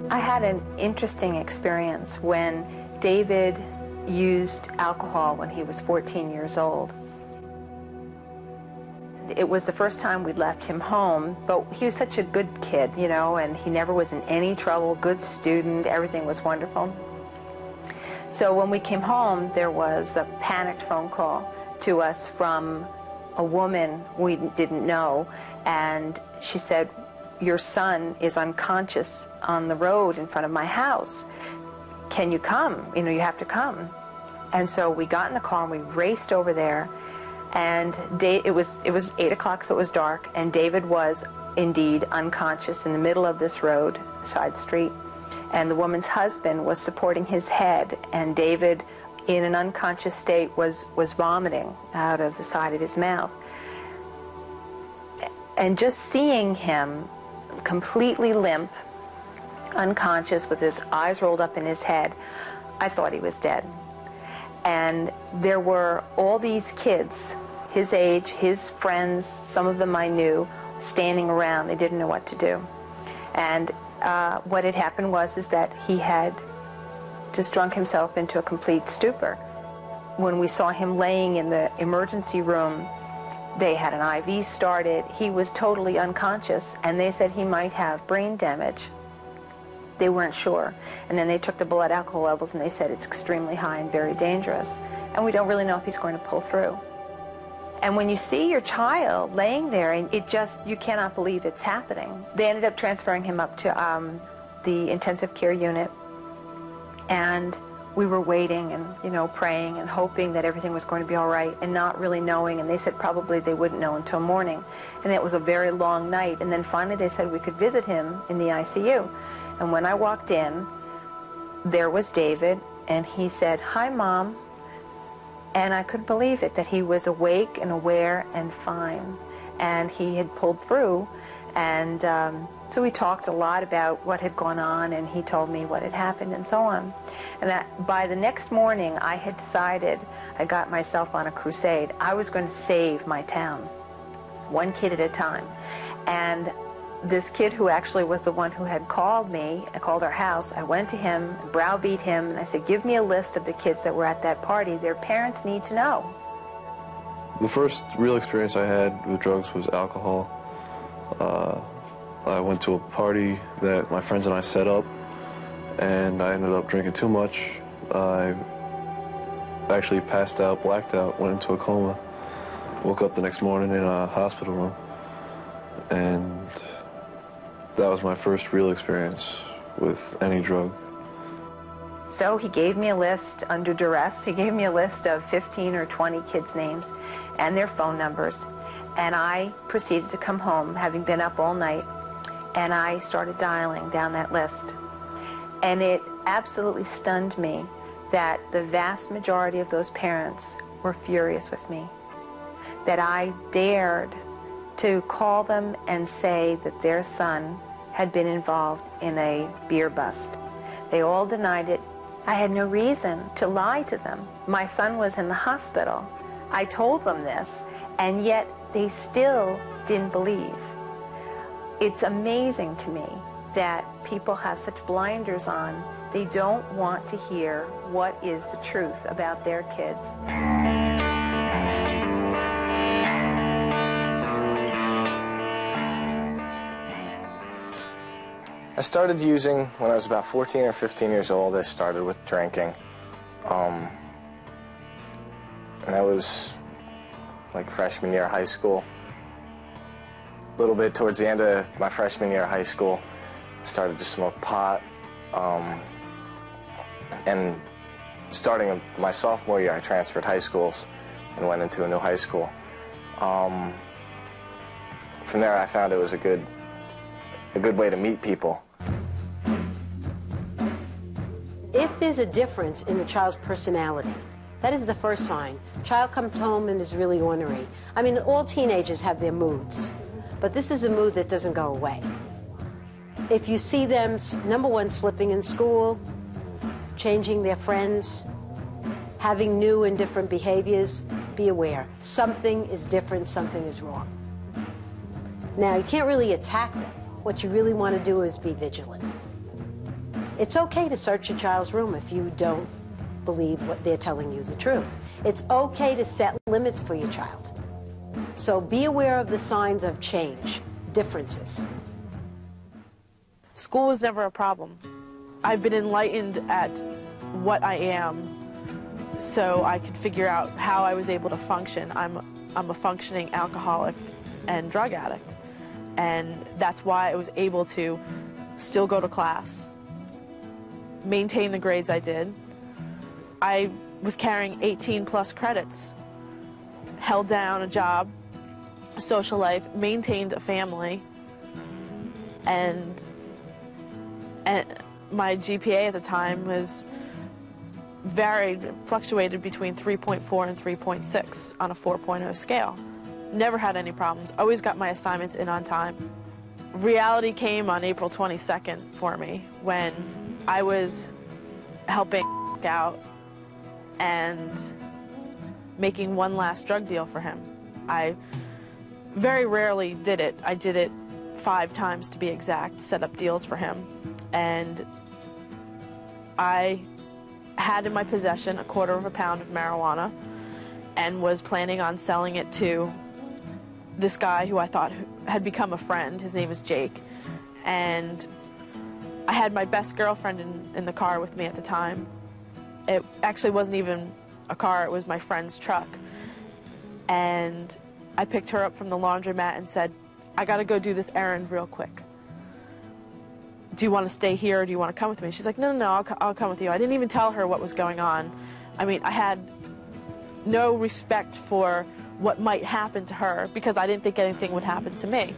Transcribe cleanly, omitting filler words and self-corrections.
I had an interesting experience when David used alcohol when he was 14 years old. It was the first time we'd left him home, but he was such a good kid, you know, and he never was in any trouble, good student, everything was wonderful. So when we came home, there was a panicked phone call to us from a woman we didn't know, and she said, "Your son is unconscious on the road in front of my house. Can you come? You know, you have to come." And so we got in the car and we raced over there, and it was 8 o'clock, so it was dark, and David was indeed unconscious in the middle of this road, side street, and the woman's husband was supporting his head, and David, in an unconscious state, was vomiting out of the side of his mouth. And just seeing him completely limp, unconscious, with his eyes rolled up in his head, I thought he was dead. And there were all these kids, his age, his friends, some of them I knew, standing around. They didn't know what to do. And what had happened was that he had just drunk himself into a complete stupor. When we saw him laying in the emergency room, they had an IV started. He was totally unconscious, and they said he might have brain damage. They weren't sure. And then they took the blood alcohol levels, and they said it's extremely high and very dangerous. And we don't really know if he's going to pull through. And when you see your child laying there, and you cannot believe it's happening. They ended up transferring him up to the intensive care unit. And we were waiting and, you know, praying and hoping that everything was going to be all right, and not really knowing. And they said probably they wouldn't know until morning. And it was a very long night. And then finally they said we could visit him in the ICU. And when I walked in, there was David, and he said, "Hi, Mom." And I couldn't believe it, that he was awake and aware and fine. And he had pulled through. And so we talked a lot about what had gone on, and he told me what had happened and so on. And that by the next morning, I had decided, I got myself on a crusade. I was going to save my town, one kid at a time. And this kid, who actually was the one who had called me, I called our house, I went to him, browbeat him, and I said, "Give me a list of the kids that were at that party. Their parents need to know." The first real experience I had with drugs was alcohol. I went to a party that my friends and I set up, and I ended up drinking too much. I actually passed out, blacked out, went into a coma. Woke up the next morning in a hospital room, and that was my first real experience with any drug. So he gave me a list under duress. He gave me a list of 15 or 20 kids' names and their phone numbers. And I proceeded to come home, having been up all night, and I started dialing down that list. And it absolutely stunned me that the vast majority of those parents were furious with me, that I dared to call them and say that their son had been involved in a beer bust. They all denied it. I had no reason to lie to them. My son was in the hospital. I told them this, and yet they still didn't believe. It's amazing to me that people have such blinders on. They don't want to hear what is the truth about their kids. I started using when I was about 14 or 15 years old. I started with drinking. And that was like freshman year of high school. A little bit towards the end of my freshman year of high school, I started to smoke pot. And starting my sophomore year, I transferred high schools and went into a new high school. From there, I found it was a good way to meet people. If there's a difference in the child's personality, that is the first sign. Child comes home and is really ornery. I mean, all teenagers have their moods, but this is a mood that doesn't go away. If you see them, number one, slipping in school, changing their friends, having new and different behaviors, be aware. Something is different, something is wrong. Now, you can't really attack them. What you really want to do is be vigilant. It's okay to search your child's room if you don't believe what they're telling you the truth. It's okay to set limits for your child. So be aware of the signs of change, differences. School was never a problem. I've been enlightened at what I am so I could figure out how I was able to function. I'm a functioning alcoholic and drug addict, and that's why I was able to still go to class, maintain the grades I did. I was carrying 18+ credits, held down a job, a social life, maintained a family, and my GPA at the time was fluctuated between 3.4 and 3.6 on a 4.0 scale. Never had any problems, always got my assignments in on time. Reality came on April 22nd for me when I was helping out and making one last drug deal for him. I very rarely did it. I did it 5 times to be exact, set up deals for him. And I had in my possession 1/4 pound of marijuana and was planning on selling it to this guy who I thought had become a friend. His name is Jake. And I had my best girlfriend in the car with me at the time. It actually wasn't even a car, it was my friend's truck. And I picked her up from the laundromat and said, I gotta go do this errand real quick. Do you want to stay here or do you want to come with me? She's like, no, I'll come with you. I didn't even tell her what was going on. I mean, I had no respect for what might happen to her because I didn't think anything would happen to me.